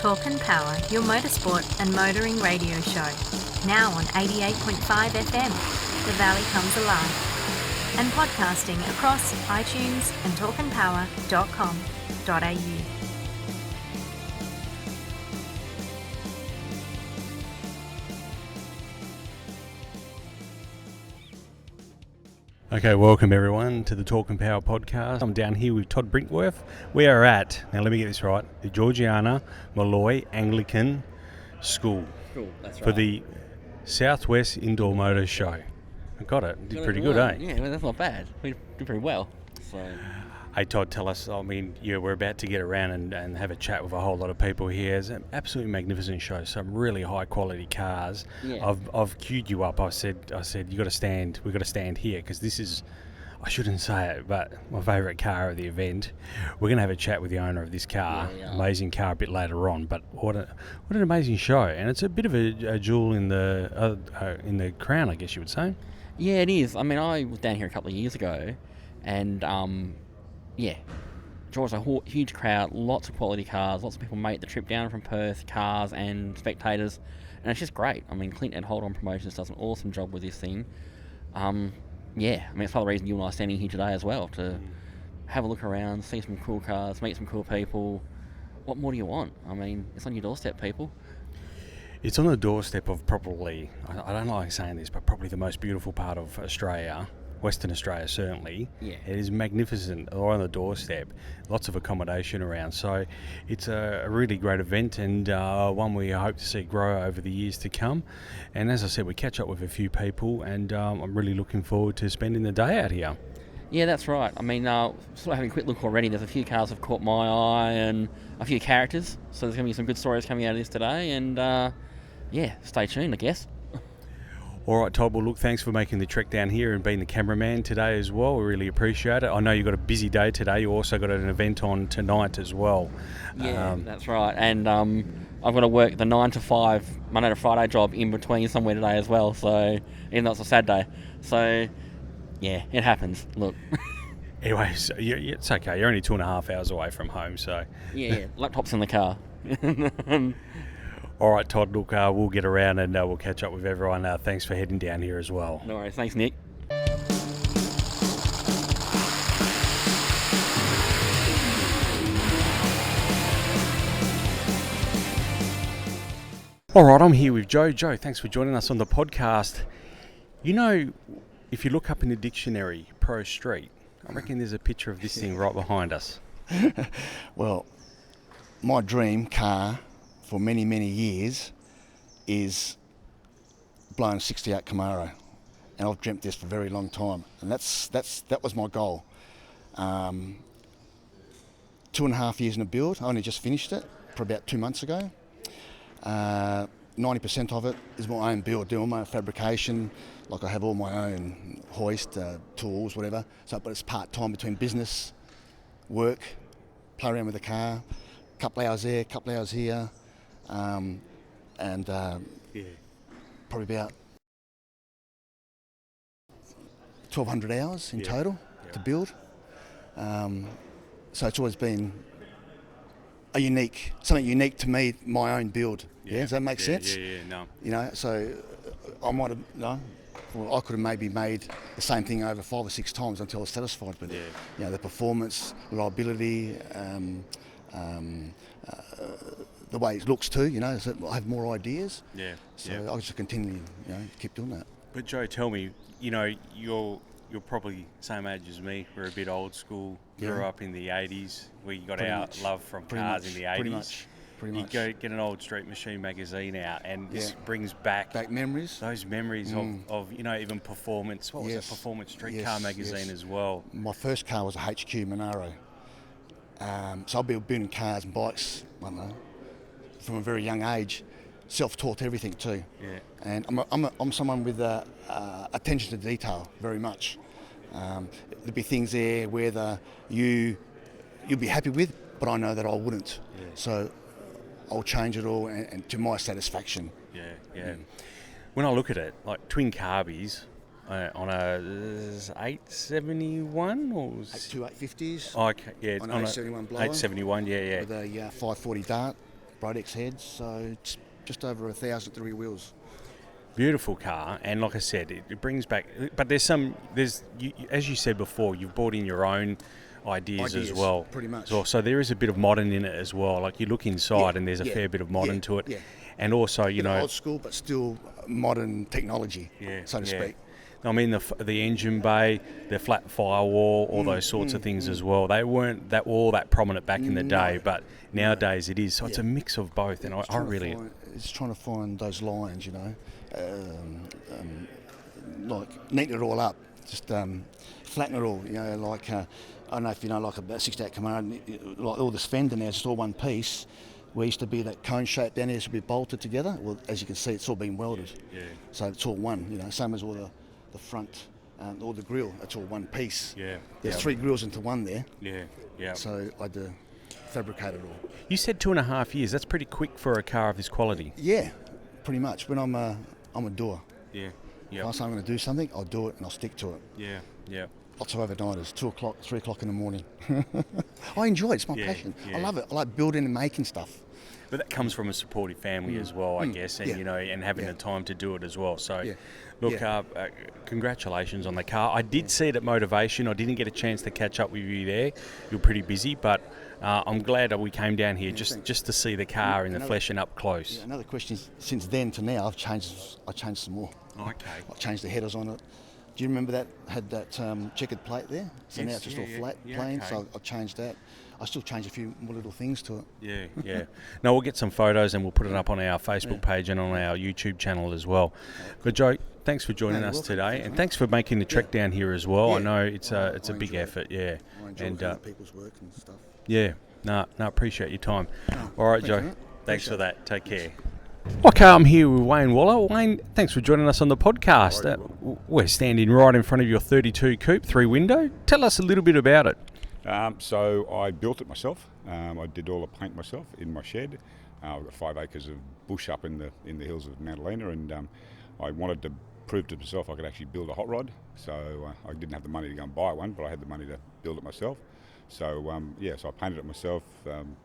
Talk and Power, your motorsport and motoring radio show. Now on 88.5 FM, The Valley Comes Alive. And podcasting across iTunes and talkandpower.com.au. Okay, welcome everyone to the Talk and Power podcast. I'm down here with Todd Brinkworth. We are at, now let me get this right, the Georgiana Molloy Anglican School. Cool, that's right. For the Southwest Indoor Motor Show. I got it. Did pretty good, eh? Yeah, well, that's not bad. We did pretty well. So. Hey Todd, tell us, we're about to get around and have a chat with a whole lot of people here. It's an absolutely magnificent show, some really high quality cars. Yeah. I've queued you up. I said we've got to stand here because this is, I shouldn't say it, but my favourite car of the event. We're going to have a chat with the owner of this car. Yeah. Amazing car a bit later on, but what an amazing show. And it's a bit of a jewel in the crown, I guess you would say. Yeah, it is. I mean, I was down here a couple of years ago and yeah, draws a huge crowd, lots of quality cars, lots of people make the trip down from Perth, cars and spectators, and it's just great. I mean, Clint and Hold On Promotions does an awesome job with this thing. Yeah, I mean, it's part of the reason you and I are standing here today as well, to have a look around, see some cool cars, meet some cool people. What more do you want? I mean, it's on your doorstep, people. It's on the doorstep of probably, I don't like saying this, but probably the most beautiful part of Australia. Western Australia, certainly. Yeah. It is magnificent, or on the doorstep. Lots of accommodation around. So it's a really great event and one we hope to see grow over the years to come. And as I said, we catch up with a few people and I'm really looking forward to spending the day out here. Yeah, that's right. I mean, sort of having a quick look already, there's a few cars that have caught my eye and a few characters. So there's going to be some good stories coming out of this today. And yeah, stay tuned, I guess. All right, Todd, well, look, thanks for making the trek down here and being the cameraman today as well. We really appreciate it. I know you've got a busy day today. You also got an event on tonight as well. Yeah, that's right. And I've got to work the 9 to 5 Monday to Friday job in between somewhere today as well. So, even though it's a sad day. So, yeah, it happens. Look. Anyway, so it's okay. You're only 2.5 hours away from home, so... Yeah, laptop's in the car. All right, Todd, look, we'll get around and we'll catch up with everyone. Thanks for heading down here as well. No worries. Thanks, Nick. All right, I'm here with Joe. Joe, thanks for joining us on the podcast. You know, if you look up in the dictionary, Pro Street, I reckon there's a picture of this thing right behind us. Well, my dream car for many, many years is blown 68 Camaro, and I've dreamt this for a very long time, and that was my goal. 2.5 years in the build. I only just finished it for about 2 months ago. 90% of it is my own build, doing my own fabrication. Like I have all my own hoist, tools, whatever. So, but it's part-time between business, work, play around with the car, couple hours there, couple hours here. Probably about 1,200 hours in total to build. So it's always been something unique to me, my own build. Yeah, does that make sense? No. You know, so I might have, I could have maybe made the same thing over 5 or 6 times until I was satisfied. But you know, the performance, reliability, the way it looks too, you know, so I have more ideas. I just continue, keep doing that. But Joe, tell me, you know, you're probably same age as me. We're a bit old school. Grew up in the 80s. We got Pretty our much. love from cars in the 80s. Pretty much. You go get an old Street Machine magazine out, and this brings back memories. Those memories of you know, even performance. What was it? Performance Street Car magazine as well. My first car was a HQ Monaro. So I've been building cars and bikes, I don't know, from a very young age. Self-taught everything too. Yeah. And I'm someone with attention to detail very much. There'll be things there where you'll be happy with, but I know that I wouldn't. Yeah. So I'll change it all and to my satisfaction. Yeah. When I look at it, like twin carbies on a 871 or 850s. Oh, okay, yeah, on an 871 blower. 871, yeah. With a 540 dart Brodex heads, so it's just over 1,000 to wheels. Beautiful car, and like I said, it brings back. But there's as you said before, you've brought in your own ideas as well. Pretty much. So there is a bit of modern in it as well. Like you look inside, and there's a fair bit of modern to it. Yeah. And also, old school, but still modern technology, so to speak. I mean, the engine bay, the flat firewall, all those sorts of things as well. They weren't that prominent back in the day, but nowadays it is. So it's a mix of both, and I really. It's trying to find those lines, like neaten it all up, just flatten it all, like I don't know if you know, like a 68 Camaro, like all this fender now, it's just all one piece. Where used to be that cone shape down there, used to be bolted together. Well, as you can see, it's all been welded. Yeah. So it's all one, same as all the front, all the grille, it's all one piece. Yeah. There's 3 grills into one there. Yeah, yeah. So I had to fabricate it all. You said 2.5 years. That's pretty quick for a car of this quality. Yeah, pretty much. When I'm a doer. Yeah. If I say I'm going to do something, I'll do it and I'll stick to it. Yeah, yeah. Lots of overnighters, 2 o'clock, 3 o'clock in the morning. I enjoy it, it's my passion. Yeah. I love it. I like building and making stuff. But that comes from a supportive family as well, I guess, and and having the time to do it as well. So, look, congratulations on the car. I did see it at Motivation. I didn't get a chance to catch up with you there. You're pretty busy, but I'm glad that we came down here just to see the car in the flesh and up close. Yeah, another question is, since then to now, I changed some more. Okay. I changed the headers on it. Do you remember that had that checkered plate there? So now it's just all flat, plain. Okay. So I changed that. I still change a few more little things to it. Yeah, yeah. No, we'll get some photos and we'll put it up on our Facebook page and on our YouTube channel as well. But Joe, thanks for joining us today, and thanks for making the trek down here as well. I know it's a big effort. Yeah, I enjoy people's work and stuff. Yeah, no, appreciate your time. All right, Joe. Thanks for that. Take care. Okay, I'm here with Wayne Waller. Wayne, thanks for joining us on the podcast. We're standing right in front of your 32 coupe, 3-window. Tell us a little bit about it. So I built it myself. I did all the paint myself in my shed. I've got 5 acres of bush up in the hills of Mount Helena, and I wanted to prove to myself I could actually build a hot rod. So I didn't have the money to go and buy one, but I had the money to build it myself. So so I painted it myself,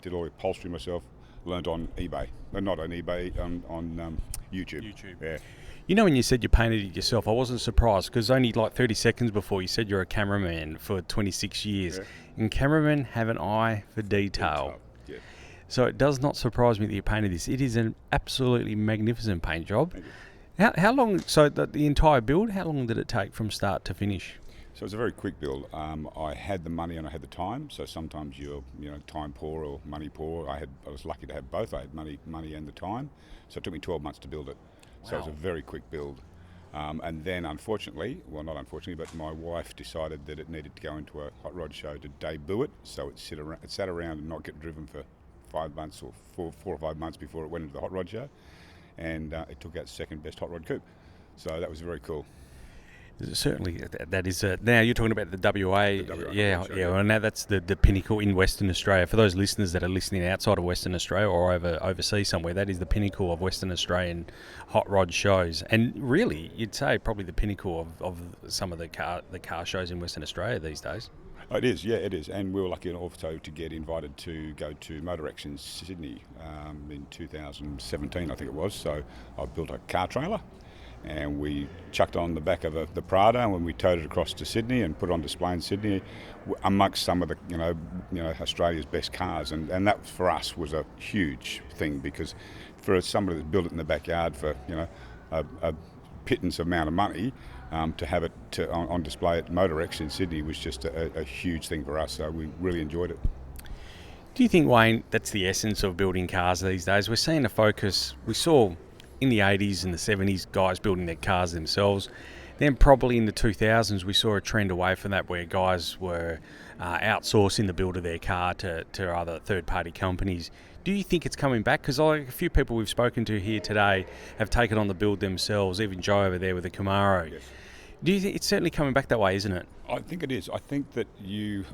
did all the upholstery myself. Learned on eBay, not on eBay, on YouTube. Yeah. You know, when you said you painted it yourself, I wasn't surprised, because only like 30 seconds before you said you're a cameraman for 26 years. Yeah. And cameramen have an eye for detail. Yeah. So it does not surprise me that you painted this. It is an absolutely magnificent paint job. Thank you. How long, so the entire build, how long did it take from start to finish? So it's a very quick build. I had the money and I had the time. So sometimes you're time poor or money poor. I was lucky to have both. I had money and the time. So it took me 12 months to build it. Wow. So it was a very quick build. And then not unfortunately, but my wife decided that it needed to go into a hot rod show to debut it. So it sat around and not get driven for 5 months or 4 or 5 months before it went into the hot rod show. And it took out second best hot rod coupe. So that was very cool. Certainly, that is. Now you're talking about the WA. Well, now that's the pinnacle in Western Australia. For those listeners that are listening outside of Western Australia or overseas somewhere, that is the pinnacle of Western Australian hot rod shows. And really, you'd say probably the pinnacle of some of the car shows in Western Australia these days. It is, yeah, it is. And we were lucky also to get invited to go to Motorex in Sydney in 2017, I think it was. So I built a car trailer, and we chucked on the back of the Prado, and when we towed it across to Sydney and put it on display in Sydney amongst some of the Australia's best cars, and that for us was a huge thing, because for somebody that's built it in the backyard for a pittance amount of money, to have it on display at Motorex in Sydney was just a huge thing for us. So we really enjoyed it. Do you think, Wayne, that's the essence of building cars these days? We're seeing a focus. We saw in the 80s and the 70s, guys building their cars themselves. Then probably in the 2000s, we saw a trend away from that, where guys were outsourcing the build of their car to other third-party companies. Do you think it's coming back? Because a few people we've spoken to here today have taken on the build themselves, even Joe over there with the Camaro. Yes. Do you think it's certainly coming back that way, isn't it? I think it is. I think that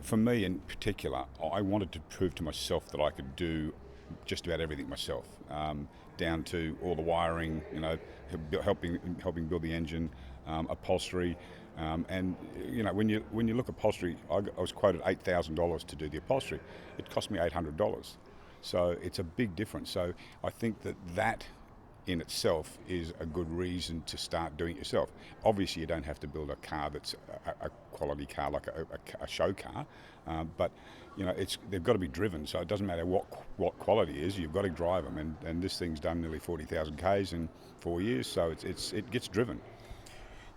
for me in particular, I wanted to prove to myself that I could do just about everything myself. Down to all the wiring, helping build the engine, upholstery, and when you look at upholstery, I was quoted $8,000 to do the upholstery. It cost me $800. So it's a big difference. So I think that in itself is a good reason to start doing it yourself. Obviously, you don't have to build a car that's a quality car like a show car, but they've got to be driven. So it doesn't matter what quality it is, you've got to drive them. And this thing's done nearly 40,000 k's in 4 years, so it gets driven.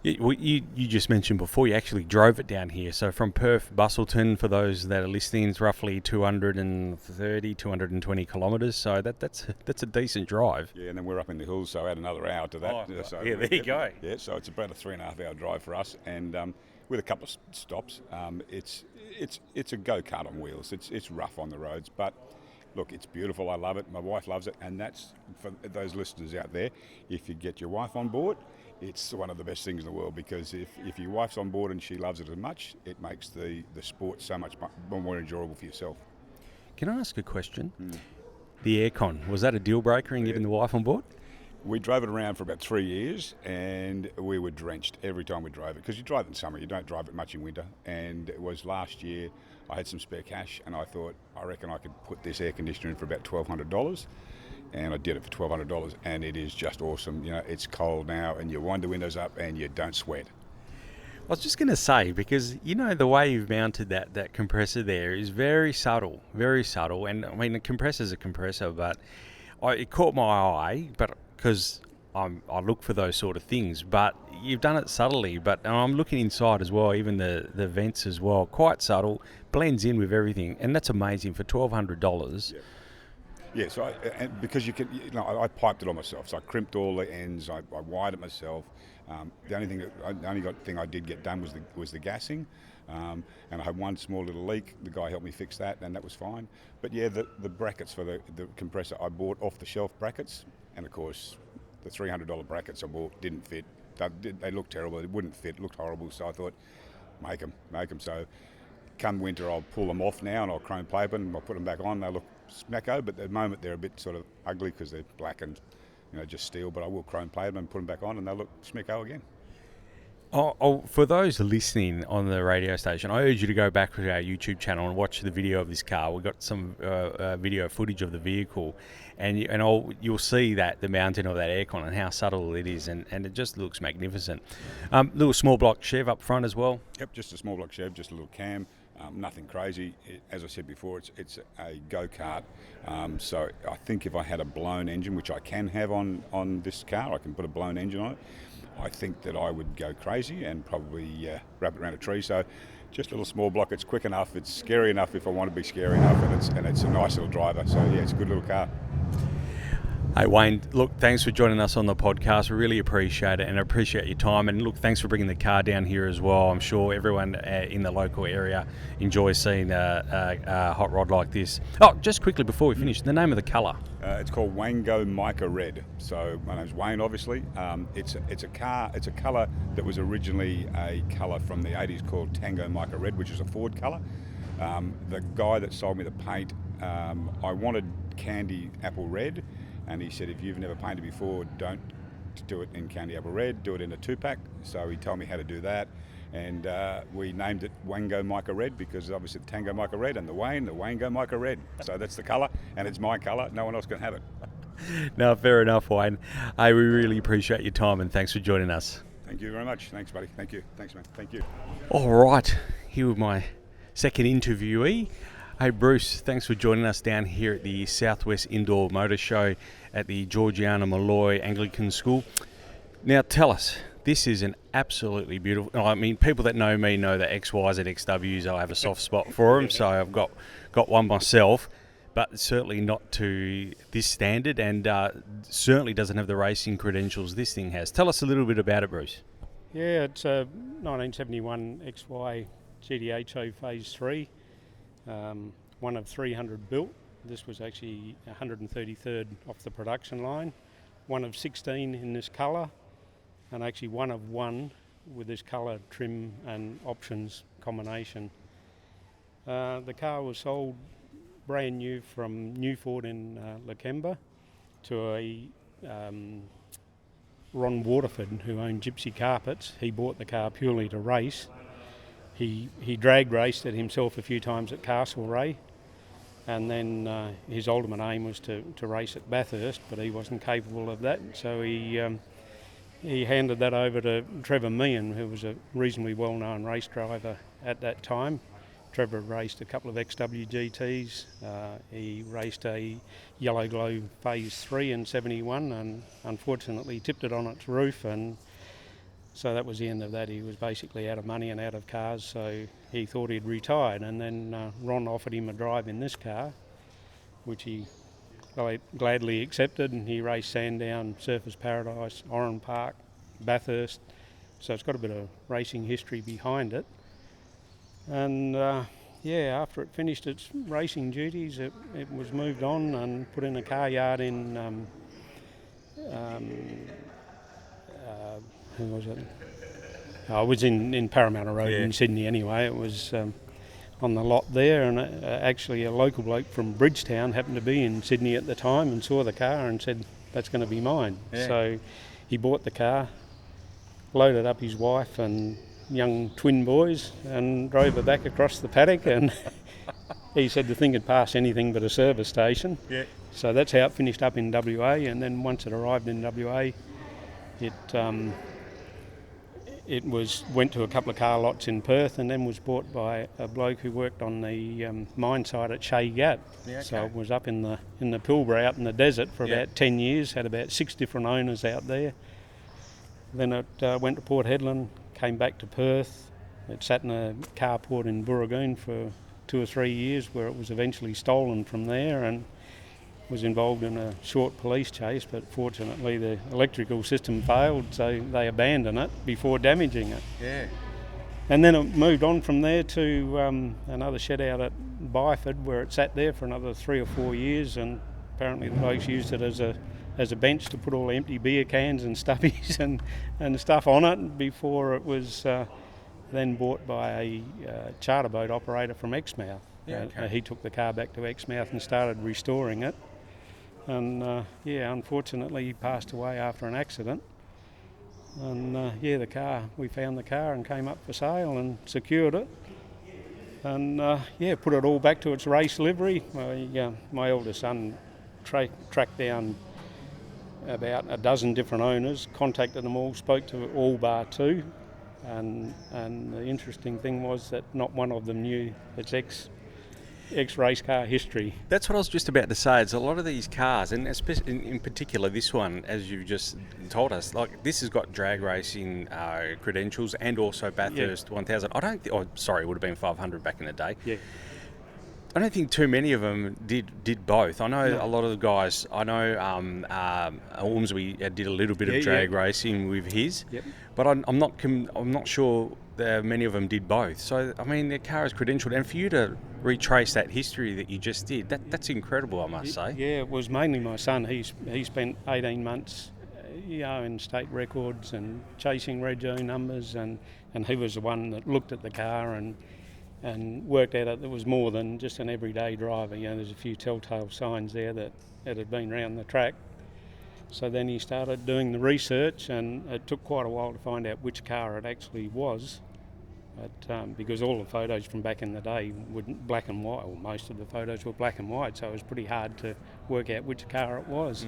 You just mentioned before you actually drove it down here. So from Perth, Busselton, for those that are listening, it's roughly 230, 220 kilometres. So that's a decent drive. Yeah, and then we're up in the hills, so add another hour to that. Oh, so yeah, there you go. Yeah, so it's about a 3.5 hour drive for us, and with a couple of stops. It's a go-kart on wheels. It's rough on the roads, but look, it's beautiful. I love it. My wife loves it, and that's for those listeners out there. If you get your wife on board, it's one of the best things in the world, because if your wife's on board and she loves it as much, it makes the sport so much more enjoyable for yourself. Can I ask a question? The aircon, was that a deal breaker in getting the wife on board? We drove it around for about 3 years, and we were drenched every time we drove it, because you drive it in summer, you don't drive it much in winter. And it was last year, I had some spare cash, and I thought, I reckon I could put this air conditioner in for about $1,200. And I did it for $1,200, and it is just awesome. It's cold now, and you wind the windows up, and you don't sweat. I was just going to say, because the way you've mounted that compressor there is very subtle, and I mean, a compressor's a compressor, but it caught my eye, but because I look for those sort of things, but you've done it subtly. But I'm looking inside as well, even the vents as well, quite subtle, blends in with everything, and that's amazing for $1,200. Yeah. Yeah, so because I piped it on myself, so I crimped all the ends, I wired it myself. The only thing I did get done was the gassing, and I had one small little leak. The guy helped me fix that, and that was fine. But yeah, the brackets for the compressor, I bought off-the-shelf brackets, and of course, the $300 brackets I bought didn't fit. They looked terrible. They wouldn't fit. Looked horrible. So I thought, make them. So come winter, I'll pull them off now, and I'll chrome plate them, and I'll put them back on. They look smacko, but at the moment they're a bit sort of ugly because they're black and just steel. But I will chrome plate them and put them back on, and they'll look smacko again. Oh, for those listening on the radio station, I urge you to go back to our YouTube channel and watch the video of this car. We've got some video footage of the vehicle, and you'll see that the mounting of that aircon and how subtle it is, and it just looks magnificent. Little small block Chev up front as well. Yep, just a small block Chev, just a little cam. Nothing crazy. As I said before, it's a go-kart. So I think if I had a blown engine, which I can have on this car, I can put a blown engine on it. I think that I would go crazy and probably wrap it around a tree. So just a little small block. It's quick enough. It's scary enough if I want to be scary enough, and it's a nice little driver. So yeah, it's a good little car. Hey Wayne, look, thanks for joining us on the podcast. We really appreciate it, and I appreciate your time. And look, thanks for bringing the car down here as well. I'm sure everyone in the local area enjoys seeing a hot rod like this. Oh, just quickly before we finish, the name of the colour? It's called Wango Mica Red. So my name's Wayne, obviously. It's a colour that was originally a colour from the 80s called Tango Mica Red, which is a Ford colour. The guy that sold me the paint, I wanted candy apple red. And he said, if you've never painted before, don't do it in candy apple red, do it in a 2-pack. So he told me how to do that. And we named it Wango Mica Red because obviously the Tango Mica Red and the Wango Mica Red. So that's the colour, and it's my colour. No one else can have it. No, fair enough, Wayne. Hey, we really appreciate your time, and thanks for joining us. Thank you very much. Thanks, buddy. Thank you. Thanks, man. Thank you. All right, here with my second interviewee. Hey Bruce, thanks for joining us down here at the Southwest Indoor Motor Show at the Georgiana Molloy Anglican School. Now tell us, this is an absolutely beautiful, I mean, people that know me know that XYs and XWs, I have a soft spot for them, so I've got one myself, but certainly not to this standard, and certainly doesn't have the racing credentials this thing has. Tell us a little bit about it, Bruce. Yeah, it's a 1971 XY GTHO Phase 3. One of 300 built. This was actually 133rd off the production line. One of 16 in this colour, and actually one of one with this colour trim and options combination. The car was sold brand new from Newford in Lakemba to a Ron Waterford, who owned Gypsy Carpets. He bought the car purely to race. He drag raced it himself a few times at Castlereagh, And then his ultimate aim was to race at Bathurst, but he wasn't capable of that, so he handed that over to Trevor Meehan, who was a reasonably well-known race driver at that time. Trevor raced a couple of XWGTs. He raced a Yellow Glow Phase 3 in 71 and unfortunately tipped it on its roof, and so that was the end of that. He was basically out of money and out of cars, so he thought he'd retired, and then Ron offered him a drive in this car, which he gladly accepted, and he raced Sandown, Surfers Paradise, Oran Park, Bathurst, so it's got a bit of racing history behind it. And after it finished its racing duties, it was moved on and put in a car yard in who was it? Oh, it was in Parramatta Road in Sydney anyway. It was on the lot there, and actually a local bloke from Bridgetown happened to be in Sydney at the time and saw the car and said, that's going to be mine. Yeah. So he bought the car, loaded up his wife and young twin boys and drove her back across the paddock, and he said the thing had passed anything but a service station. Yeah. So that's how it finished up in WA, and then once it arrived in WA, it went to a couple of car lots in Perth, and then was bought by a bloke who worked on the mine site at Shay Gat. Yeah, okay. So it was up in the Pilbara, out in the desert for about 10 years, had about 6 different owners out there. Then it went to Port Hedland, came back to Perth. It sat in a carport in Burragoon for 2 or 3 years, where it was eventually stolen from there, and was involved in a short police chase, but fortunately the electrical system failed, so they abandoned it before damaging it. Yeah. And then it moved on from there to another shed out at Byford, where it sat there for another 3 or 4 years, and apparently the blokes used it as a bench to put all the empty beer cans and stuffies and stuff on it, before it was then bought by a charter boat operator from Exmouth. Yeah, okay. He took the car back to Exmouth and started restoring it. And unfortunately he passed away after an accident. And we found the car and came up for sale and secured it. And put it all back to its race livery. My eldest son tracked down about a dozen different owners, contacted them all, spoke to all bar 2. And the interesting thing was that not one of them knew its ex-race car history. That's what I was just about to say. It's a lot of these cars, and especially in particular this one, as you've just told us, like this has got drag racing credentials and also Bathurst 1000. It would have been 500 back in the day. Yeah. I don't think too many of them did both. I know a lot of the guys. I know Ormsby did a little bit of drag racing with his, but I'm not sure many of them did both. So I mean, the car is credentialed, and for you to retrace that history that you just did, that's incredible, I must say. Yeah, it was mainly my son. He spent 18 months, in state records and chasing Rego numbers, and he was the one that looked at the car and worked out that there was more than just an everyday driver. There's a few telltale signs there that it had been around the track. So then he started doing the research, and it took quite a while to find out which car it actually was. But because all the photos from back in the day were black and white, or most of the photos were black and white, so it was pretty hard to work out which car it was.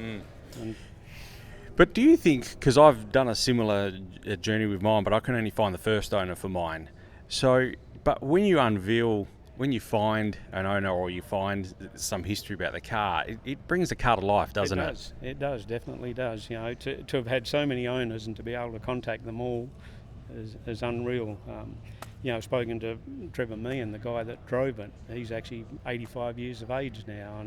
But do you think, because I've done a similar journey with mine, but I can only find the first owner for mine. So, but when you find an owner or you find some history about the car, it brings the car to life, doesn't it? It does, definitely does. To have had so many owners and to be able to contact them all is unreal. I've spoken to Trevor Meehan, the guy that drove it. He's actually 85 years of age now,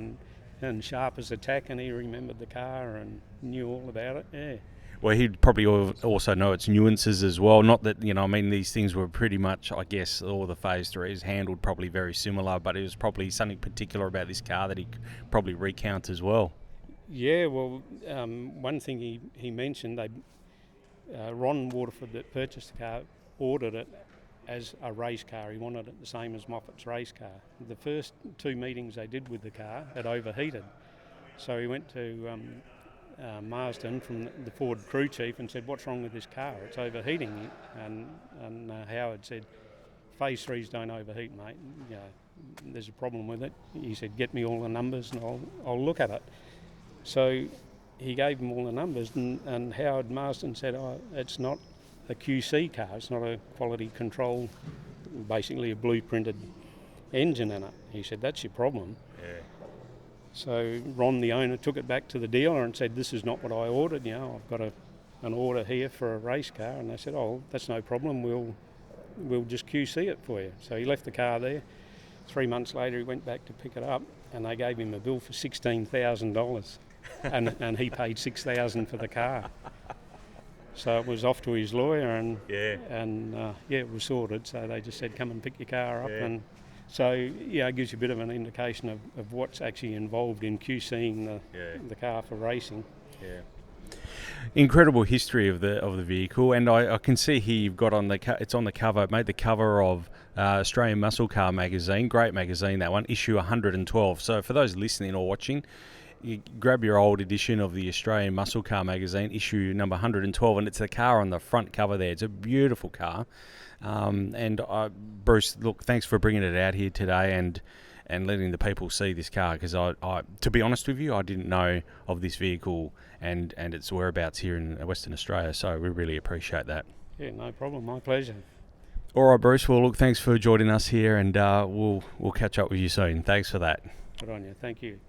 and sharp as a tack, and he remembered the car and knew all about it. Yeah. Well, he'd probably also know its nuances as well. Not that, these things were pretty much, I guess, all the Phase 3s handled probably very similar, but it was probably something particular about this car that he could probably recount as well. Yeah, well, one thing he mentioned, Ron Waterford that purchased the car ordered it as a race car. He wanted it the same as Moffat's race car. The first 2 meetings they did with the car, it overheated. So he went to Marsden from the Ford crew chief and said, "What's wrong with this car? It's overheating." And Howard said, "Phase 3s don't overheat, mate. there's a problem with it. He said, get me all the numbers and I'll look at it. So he gave him all the numbers, and Howard Marston said, it's not a QC car, it's not a quality control, basically a blueprinted engine in it. He said, that's your problem. Yeah. So Ron, the owner, took it back to the dealer and said, this is not what I ordered. I've got an order here for a race car. And they said, oh, that's no problem, we'll just QC it for you. So he left the car there. 3 months later he went back to pick it up, and they gave him a bill for $16,000 and he paid $6,000 for the car. So it was off to his lawyer, and it was sorted. So they just said, come and pick your car up. And so it gives you a bit of an indication of what's actually involved in QCing the car for racing. Yeah. Incredible history of the vehicle, and I can see here you've got it's on the cover. It made the cover of Australian Muscle Car magazine, great magazine that one, issue 112. So for those listening or watching, you grab your old edition of the Australian Muscle Car magazine, issue number 112, and it's the car on the front cover there. It's a beautiful car, and Bruce, look, thanks for bringing it out here today and letting the people see this car, because I, to be honest with you, I didn't know of this vehicle and its whereabouts here in Western Australia, so we really appreciate that. Yeah, no problem, my pleasure. All right, Bruce, well, look, thanks for joining us here, and we'll catch up with you soon. Thanks for that. Good on you, thank you.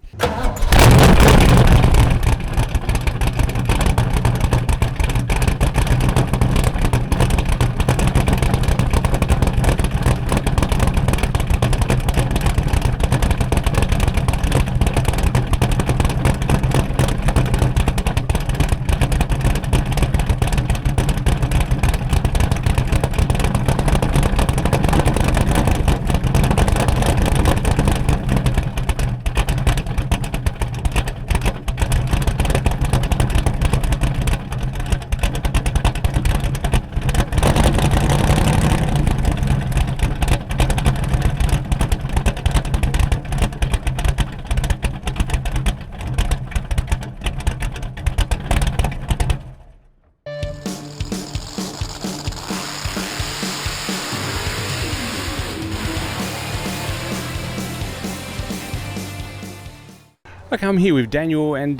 Okay, I'm here with Daniel, and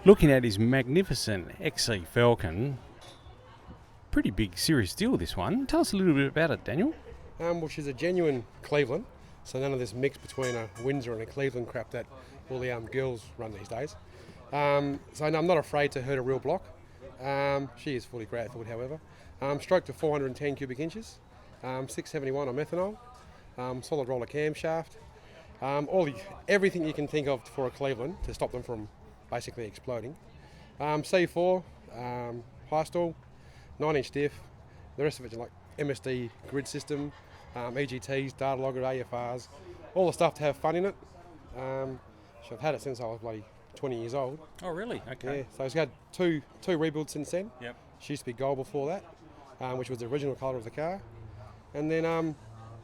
looking at his magnificent XC Falcon. Pretty big, serious deal, this one. Tell us a little bit about it, Daniel. Well, she's a genuine Cleveland, so none of this mix between a Windsor and a Cleveland crap that all the girls run these days. So no, I'm not afraid to hurt a real block. She is fully grappled, however. Stroke to 410 cubic inches, 671 on methanol, solid roller camshaft. Everything you can think of for a Cleveland to stop them from basically exploding. C4, high stall, 9-inch diff. The rest of it's like MSD grid system, EGTs, data logger, AFRs, all the stuff to have fun in it. So I've had it since I was bloody 20 years old. Oh, really? Okay. Yeah, so it's had two rebuilds since then. Yep. She used to be gold before that, which was the original colour of the car. And then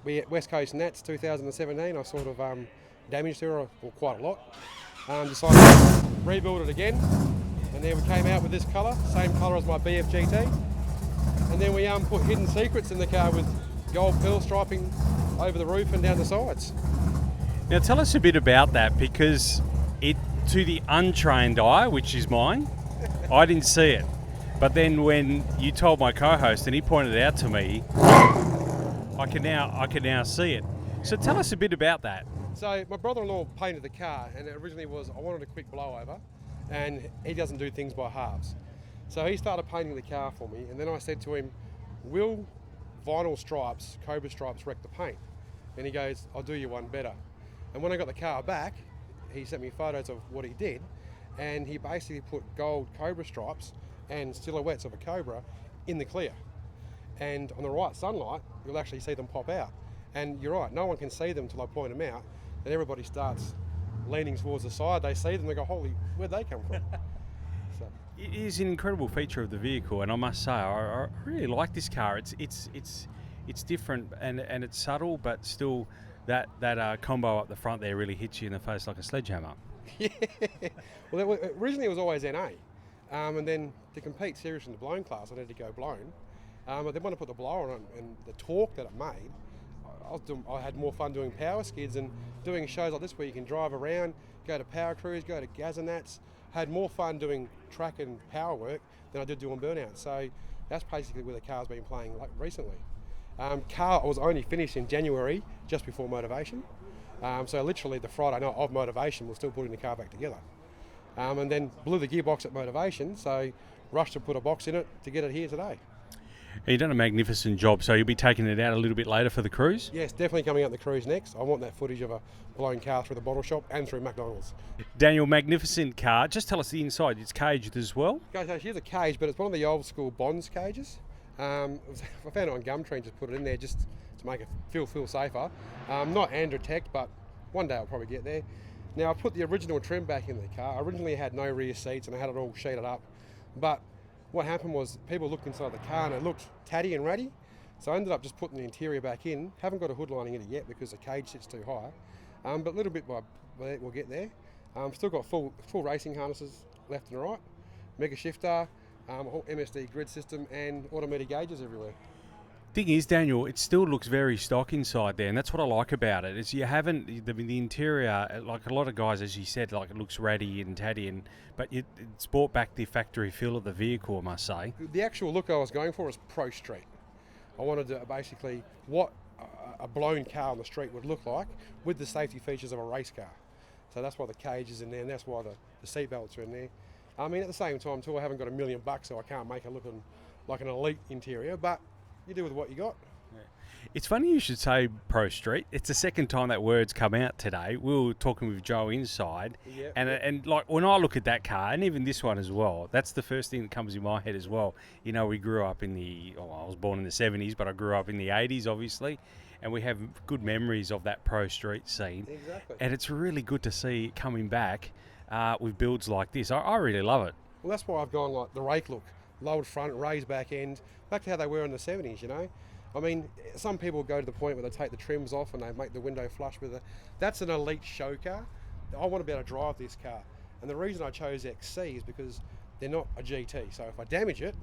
we at West Coast Nats 2017, I sort of damaged her quite a lot. Decided to rebuild it again, and then we came out with this colour, same colour as my BF GT. And then we put hidden secrets in the car with gold pearl striping over the roof and down the sides. Now tell us a bit about that, because to the untrained eye, which is mine, I didn't see it. But then when you told my co-host and he pointed it out to me, I can now see it. So tell us a bit about that. So my brother-in-law painted the car, and it originally was I wanted a quick blowover, and he doesn't do things by halves. So he started painting the car for me, and then I said to him, will vinyl stripes, Cobra stripes, wreck the paint? And he goes, I'll do you one better. And when I got the car back, he sent me photos of what he did, and he basically put gold Cobra stripes and silhouettes of a Cobra in the clear. And on the right sunlight, you'll actually see them pop out. And you're right, no one can see them till I point them out. Then everybody starts leaning towards the side. They see them, they go, holy, where'd they come from? So. It is an incredible feature of the vehicle, and I must say, I really like this car. It's different and it's subtle, but still that combo up the front there really hits you in the face like a sledgehammer. Yeah. Well, originally it was always NA, and then to compete seriously in the blown class, I needed to go blown. But then when I put the blower on and the torque that it made, I had more fun doing power skids and doing shows like this where you can drive around, go to power cruise, go to Gazanats. Had more fun doing track and power work than I did doing burnout. So that's basically where the car's been playing like recently. Car was only finished in January, just before motivation. So literally the Friday night of motivation, we're still putting the car back together. And then blew the gearbox at motivation, so rushed to put a box in it to get it here today. You've done a magnificent job, so you'll be taking it out a little bit later for the cruise? Yes, definitely coming out the cruise next. I want that footage of a blown car through the bottle shop and through McDonald's. Daniel, magnificent car. Just tell us the inside. It's caged as well? Okay, so here's a cage, but it's one of the old school Bonds cages. I found it on Gumtree and just put it in there just to make it feel safer. Not Androtech, but one day I'll probably get there. Now, I put the original trim back in the car. I originally had no rear seats and I had it all sheeted up. But what happened was people looked inside the car and it looked tatty and ratty. So I ended up just putting the interior back in. Haven't got a hood lining in it yet because the cage sits too high. But little bit by we'll get there. Still got full racing harnesses left and right, mega shifter, whole MSD grid system and automatic gauges everywhere. Thing is, Daniel, it still looks very stock inside there, and that's what I like about it. Is you haven't the interior, like a lot of guys, as you said, like it looks ratty and tatty, but it's brought back the factory feel of the vehicle, I must say. The actual look I was going for was pro street. I wanted to basically what a blown car on the street would look like with the safety features of a race car. So that's why the cage is in there, and that's why the seat belts are in there. I mean, at the same time too, I haven't got $1 million, so I can't make it look like an elite interior, but you do with what you got. Yeah. It's funny you should say pro street. It's the second time that word's come out today. We were talking with Joe inside, and like when I look at that car, and even this one as well, that's the first thing that comes in my head as well. You know, we grew up in I was born in the 70s, but I grew up in the 80s, obviously, and we have good memories of that pro street scene. Exactly. And it's really good to see it coming back with builds like this. I really love it. Well, that's why I've gone like the rake look. Lowered front, raised back end, back to how they were in the 70s, you know. I mean, some people go to the point where they take the trims off and they make the window flush with it. That's an elite show car. I want to be able to drive this car. And the reason I chose XC is because they're not a GT. So if I damage it,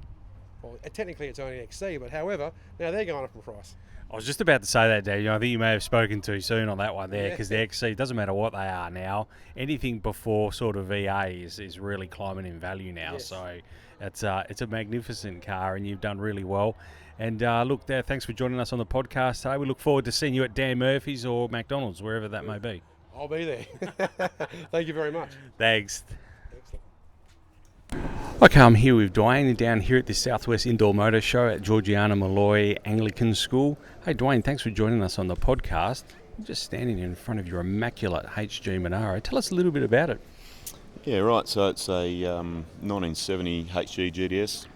well, technically it's only XC, but however, now they're going up in price. I was just about to say that, Daniel. I think you may have spoken too soon on that one there, because the XC, doesn't matter what they are now, anything before sort of VA is really climbing in value now. Yes. So it's a magnificent car, and you've done really well. And look, there, thanks for joining us on the podcast today. We look forward to seeing you at Dan Murphy's or McDonald's, wherever that may be. I'll be there. Thank you very much. Thanks. Excellent. Okay, I'm here with Dwayne down here at the Southwest Indoor Motor Show at Georgiana Molloy Anglican School. Hey Dwayne, thanks for joining us on the podcast. I'm just standing in front of your immaculate HG Monaro. Tell us a little bit about it. Yeah, right. So it's a 1970 HG GDS,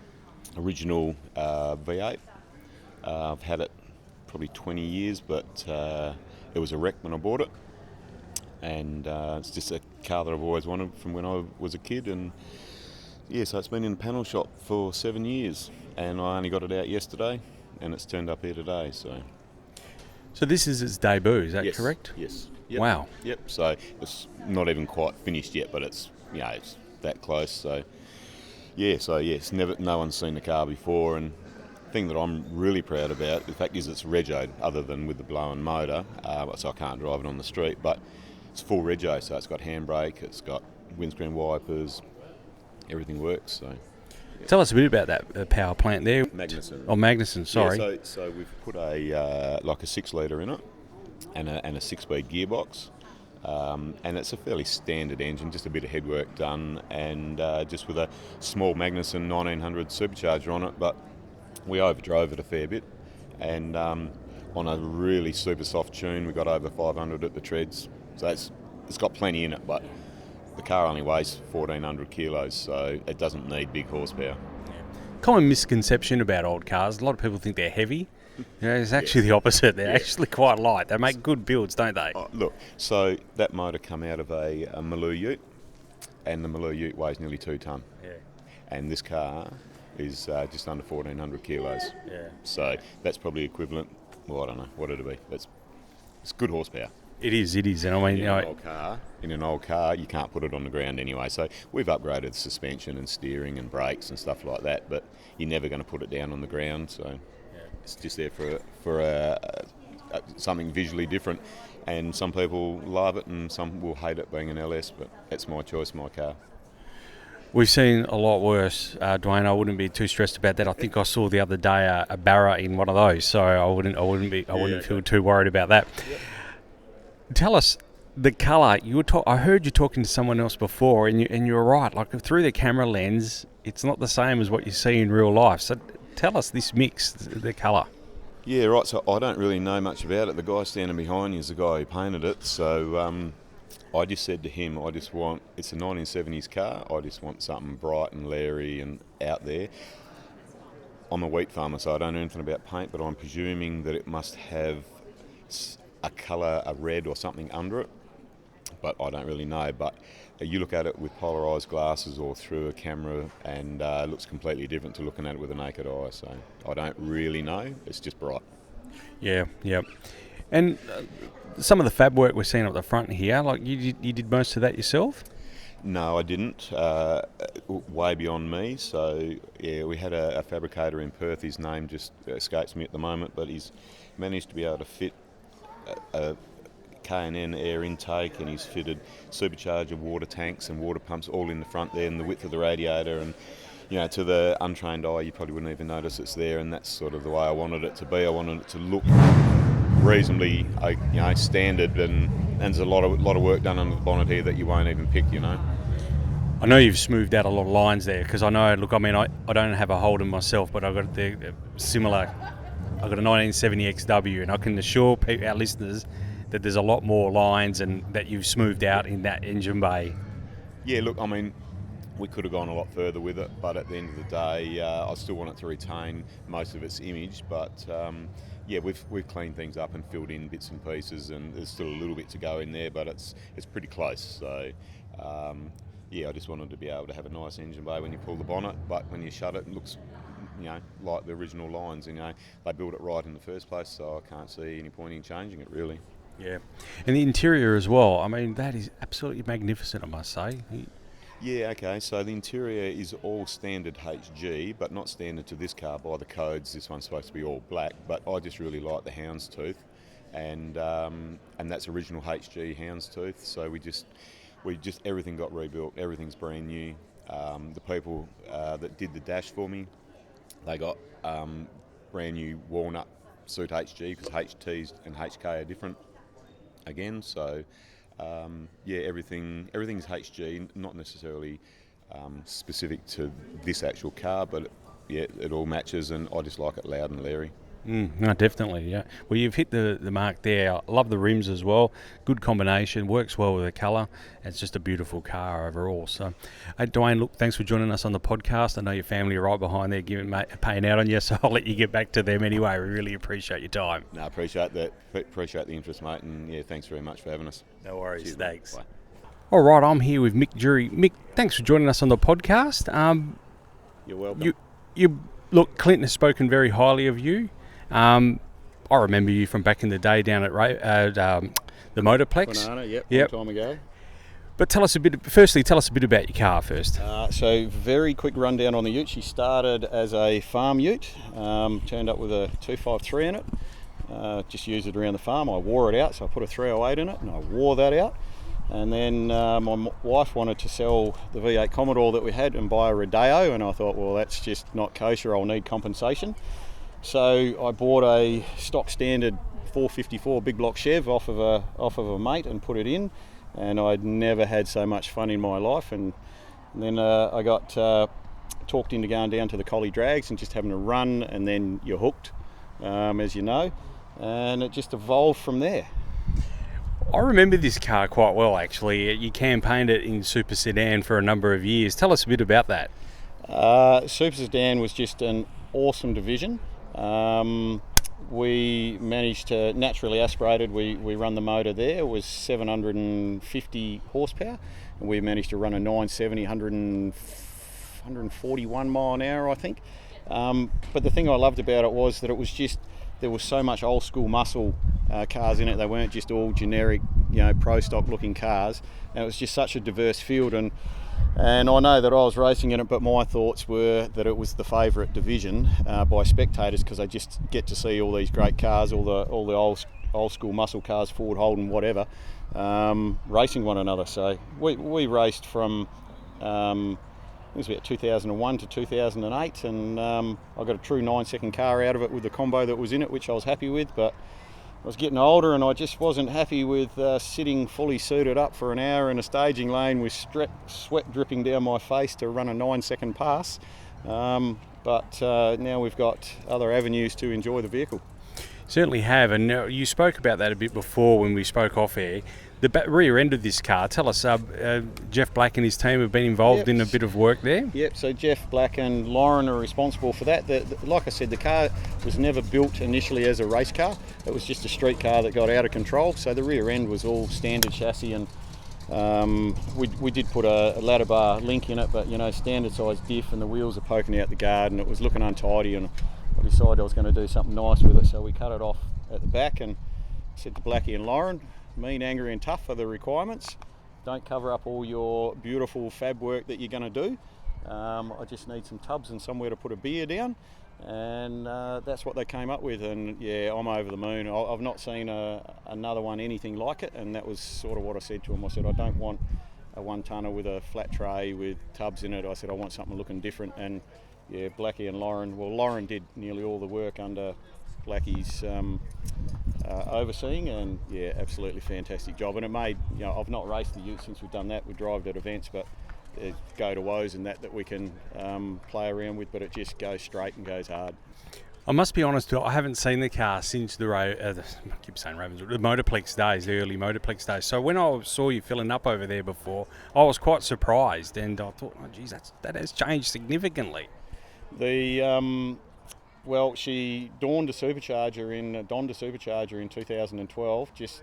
original V8. I've had it probably 20 years, but it was a wreck when I bought it. And it's just a car that I've always wanted from when I was a kid. And yeah, so it's been in the panel shop for 7 years, and I only got it out yesterday, and it's turned up here today. So this is its debut, is that yes, correct? Yes. Yep. Wow. Yep. So it's not even quite finished yet, but it's it's that close. So yes, no one's seen the car before, and the thing that I'm really proud about, the fact is it's regoed, other than with the blown motor, so I can't drive it on the street, but it's full rego, so it's got handbrake, it's got windscreen wipers, everything works. So tell us a bit about that power plant there. Magnuson. Oh, Magnuson, sorry. Yeah, so we've put a 6 litre in it and a 6-speed gearbox, and it's a fairly standard engine, just a bit of headwork done, and just with a small Magnuson 1900 supercharger on it, but we overdrove it a fair bit, and on a really super soft tune we got over 500 at the treads, so it's got plenty in it, but the car only weighs 1,400 kilos, so it doesn't need big horsepower. Common misconception about old cars, a lot of people think they're heavy. It's actually the opposite. They're actually quite light. They make good builds, don't they? Look, so that motor come out of a Maloo Ute, and the Maloo Ute weighs nearly 2 tonne. Yeah. And this car is just under 1,400 kilos. Yeah. So that's probably equivalent, well, I don't know, what it'll be. It's good horsepower. It is, and I mean, In an old car, you can't put it on the ground anyway. So we've upgraded suspension and steering and brakes and stuff like that, but you're never going to put it down on the ground. So it's just there for a something visually different. And some people love it and some will hate it being an LS, but that's my choice, my car. We've seen a lot worse, Dwayne. I wouldn't be too stressed about that. I think I saw the other day a Barra in one of those, so I wouldn't feel too worried about that. Yep. Tell us the colour. I heard you talking to someone else before, and you were right. Like through the camera lens, it's not the same as what you see in real life. So tell us this mix, the colour. Yeah, right. So I don't really know much about it. The guy standing behind you is the guy who painted it. So I just said to him, it's a 1970s car. I just want something bright and leery and out there. I'm a wheat farmer, so I don't know anything about paint, but I'm presuming that it must have a colour, a red or something under it. But I don't really know. But you look at it with polarised glasses or through a camera and it looks completely different to looking at it with a naked eye. So I don't really know. It's just bright. Yeah. And some of the fab work we're seeing up the front here, like you did most of that yourself? No, I didn't. Way beyond me. So yeah, we had a fabricator in Perth. His name just escapes me at the moment, but he's managed to be able to fit a K&N air intake, and he's fitted supercharger water tanks and water pumps all in the front there, and the width of the radiator, and to the untrained eye you probably wouldn't even notice it's there, and that's sort of the way I wanted it to be. I wanted it to look reasonably standard, and there's a lot of work done under the bonnet here that you won't even pick. I know you've smoothed out a lot of lines there, because I know, look, I mean, I don't have a Holden myself, but I've got the similar. I've got a 1970 XW, and I can assure our listeners that there's a lot more lines and that you've smoothed out in that engine bay. Yeah, look, I mean, we could have gone a lot further with it, but at the end of the day, I still want it to retain most of its image. But we've cleaned things up and filled in bits and pieces, and there's still a little bit to go in there, but it's pretty close. So I just wanted to be able to have a nice engine bay when you pull the bonnet, but when you shut it looks like the original lines. They built it right in the first place, so I can't see any point in changing it really. Yeah, and the interior as well. I mean, that is absolutely magnificent, I must say. Yeah, okay, so the interior is all standard HG, but not standard to this car by the codes. This one's supposed to be all black, but I just really like the houndstooth, and that's original HG houndstooth. So we just everything got rebuilt. Everything's brand new. The people that did the dash for me, they got brand new walnut suit HG, because HTs and HK are different again. So everything's HG, not necessarily specific to this actual car, but it all matches, and I just like it loud and leery. No, definitely, yeah. Well, you've hit the mark there. I love the rims as well. Good combination, works well with the colour. It's just a beautiful car overall. So, Dwayne, look, thanks for joining us on the podcast. I know your family are right behind there paying out on you, so I'll let you get back to them anyway. We really appreciate your time. No, appreciate that. Appreciate the interest, mate, and thanks very much for having us. No worries. Cheers, thanks. Bye. All right, I'm here with Mick Jury. Mick, thanks for joining us on the podcast. You're welcome. Look, Clint has spoken very highly of you. I remember you from back in the day down at the Motorplex. Monaro, yep. Long time ago. But tell us a bit about your car first. So very quick rundown on the ute. She started as a farm ute, turned up with a 253 in it. Just used it around the farm. I wore it out, so I put a 308 in it, and I wore that out. And then my wife wanted to sell the V8 Commodore that we had and buy a Rodeo, and I thought, well, that's just not kosher. I'll need compensation. So I bought a stock standard 454 big block Chev off of a mate and put it in, and I'd never had so much fun in my life. And then I got talked into going down to the Collie Drags and just having a run, and then you're hooked, as you know, and it just evolved from there. I remember this car quite well, actually. You campaigned it in Super Sedan for a number of years. Tell us a bit about that. Super Sedan was just an awesome division. We managed to naturally aspirated. We run the motor there. It was 750 horsepower, and we managed to run a 970, 141 mile an hour, I think. But the thing I loved about it was that it was just, there was so much old school muscle cars in it. They weren't just all generic, pro stock looking cars. And it was just such a diverse field. And I know that I was racing in it, but my thoughts were that it was the favourite division by spectators, because they just get to see all these great cars, all the old old school muscle cars, Ford, Holden, whatever, racing one another. So we raced from it was about 2001 to 2008, and I got a true 9-second car out of it with the combo that was in it, which I was happy with. But I was getting older, and I just wasn't happy with sitting fully suited up for an hour in a staging lane with sweat dripping down my face to run a 9-second pass. But now we've got other avenues to enjoy the vehicle. Certainly have, and you spoke about that a bit before when we spoke off air. The rear end of this car, tell us, Jeff Black and his team have been involved in a bit of work there? Yep, so Jeff Black and Lauren are responsible for that. Like I said, the car was never built initially as a race car. It was just a street car that got out of control, so the rear end was all standard chassis, and we did put a ladder bar link in it, but standard size diff, and the wheels are poking out the guard, and it was looking untidy, and I decided I was going to do something nice with it, so we cut it off at the back and said to Blackie and Lauren, mean, angry and tough are the requirements. Don't cover up all your beautiful fab work that you're going to do. I just need some tubs and somewhere to put a beer down, and that's what they came up with. And yeah, I'm over the moon. I've not seen another one anything like it, and that was sort of what I said to them. I said I don't want a 1-tonner with a flat tray with tubs in it. I said I want something looking different. And yeah, Blackie and Lauren, well, Lauren did nearly all the work under Blackie's overseeing, and yeah, absolutely fantastic job. And it made, I've not raced the ute since we've done that. We drive at events, but go to woes and that we can play around with, but it just goes straight and goes hard. I must be honest, I haven't seen the car since I keep saying Ravenswood, the Motorplex days, the early Motorplex days. So when I saw you filling up over there before, I was quite surprised, and I thought, oh geez, that has changed significantly. Well, she donned a supercharger in 2012. Just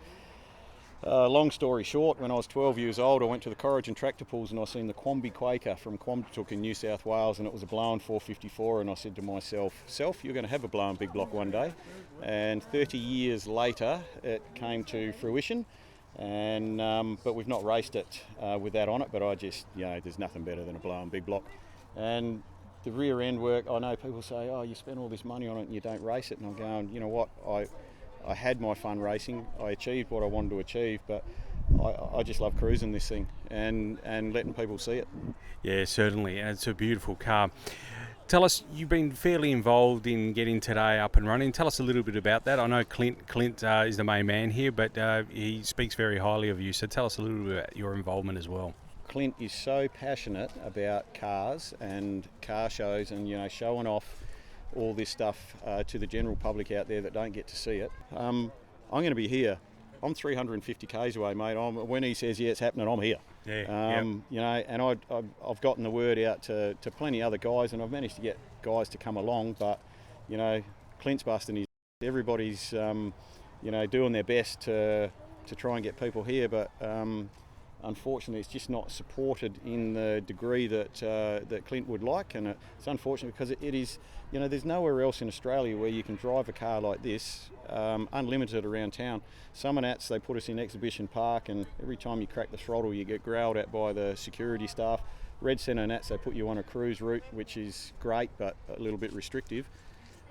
long story short, when I was 12 years old, I went to the Corrigin tractor pools and I seen the Quamby Quaker from Quambatook in New South Wales, and it was a blown 454. And I said to myself, you're going to have a blown big block one day. And 30 years later, it came to fruition. And but we've not raced it with that on it. But I just, there's nothing better than a blown big block. And the rear end work, I know people say, oh, you spend all this money on it and you don't race it. And I'm going, you know what, I had my fun racing. I achieved what I wanted to achieve, but I just love cruising this thing and letting people see it. Yeah, certainly. And it's a beautiful car. Tell us, you've been fairly involved in getting today up and running. Tell us a little bit about that. I know Clint is the main man here, but he speaks very highly of you. So tell us a little bit about your involvement as well. Clint is so passionate about cars and car shows and showing off all this stuff to the general public out there that don't get to see it. I'm going to be here. I'm 350 k's away, mate. When he says yeah, it's happening, I'm here. Yeah. And I've gotten the word out to plenty other guys, and I've managed to get guys to come along. But Clint's busting his. Everybody's doing their best to try and get people here, but. Unfortunately, it's just not supported in the degree that Clint would like, and it's unfortunate because it is, there's nowhere else in Australia where you can drive a car like this unlimited around town. Some Nats, they put us in Exhibition Park, and every time you crack the throttle, you get growled at by the security staff. Red Centre Nats, they put you on a cruise route, which is great, but a little bit restrictive.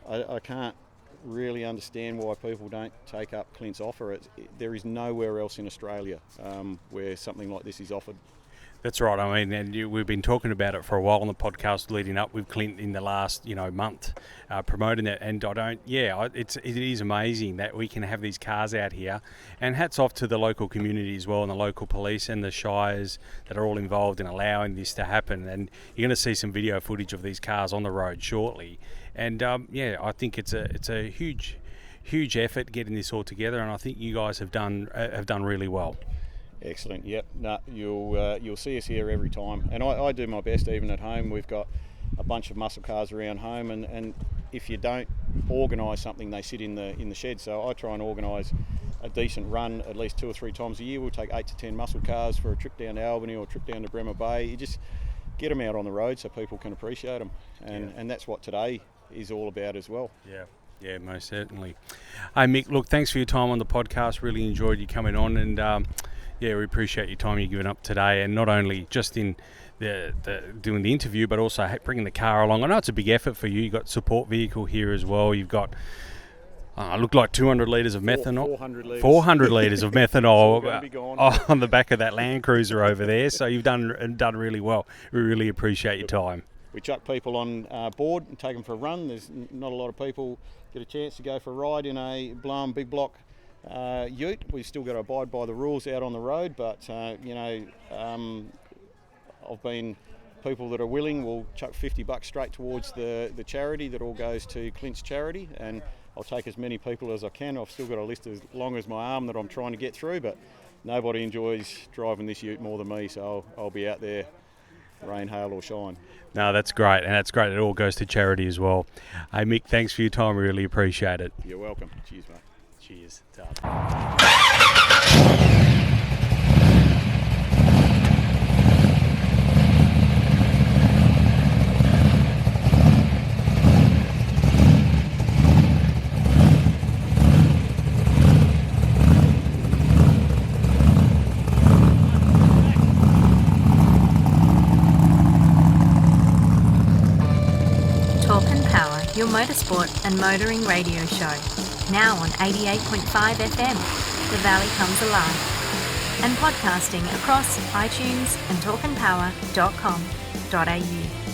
I can't really understand why people don't take up Clint's offer. There is nowhere else in Australia where something like this is offered. That's right. I mean, and we've been talking about it for a while on the podcast leading up with Clint in the last, month, promoting it. And it is amazing that we can have these cars out here. And hats off to the local community as well, and the local police and the shires that are all involved in allowing this to happen. And you're going to see some video footage of these cars on the road shortly. And I think it's a huge effort getting this all together. And I think you guys have done really well. Excellent. Yep. No, you'll see us here every time, and I do my best even at home. We've got a bunch of muscle cars around home, and if you don't organise something, they sit in the shed. So I try and organise a decent run at least 2 or 3 times a year. We'll take 8 to 10 muscle cars for a trip down to Albany or a trip down to Bremer Bay. You just get them out on the road so people can appreciate them, and that's what today is all about as well. Yeah, most certainly. Hey Mick, look, thanks for your time on the podcast. Really enjoyed you coming on, and we appreciate your time you've given up today, and not only just in the doing the interview, but also bringing the car along. I know it's a big effort for you. You've got support vehicle here as well. You've got, Looked like 200 litres of methanol. 400 litres. 400 litres of It's all gonna methanol be gone. on the back of that Land Cruiser over there. So you've done really well. We really appreciate your time. We chuck people on board and take them for a run. There's not a lot of people get a chance to go for a ride in a blown big block ute. We've still got to abide by the rules out on the road, but I've been people that are willing will chuck $50 straight towards the charity that all goes to Clint's charity, and I'll take as many people as I can. I've still got a list as long as my arm that I'm trying to get through, but nobody enjoys driving this ute more than me, so I'll be out there rain, hail or shine. No, that's great, and that's great. It all goes to charity as well. Hey Mick, thanks for your time. We really appreciate it. You're welcome. Cheers, mate. Cheers. Your motorsport and motoring radio show, now on 88.5 FM, The Valley Comes Alive, and podcasting across iTunes and talkandpower.com.au.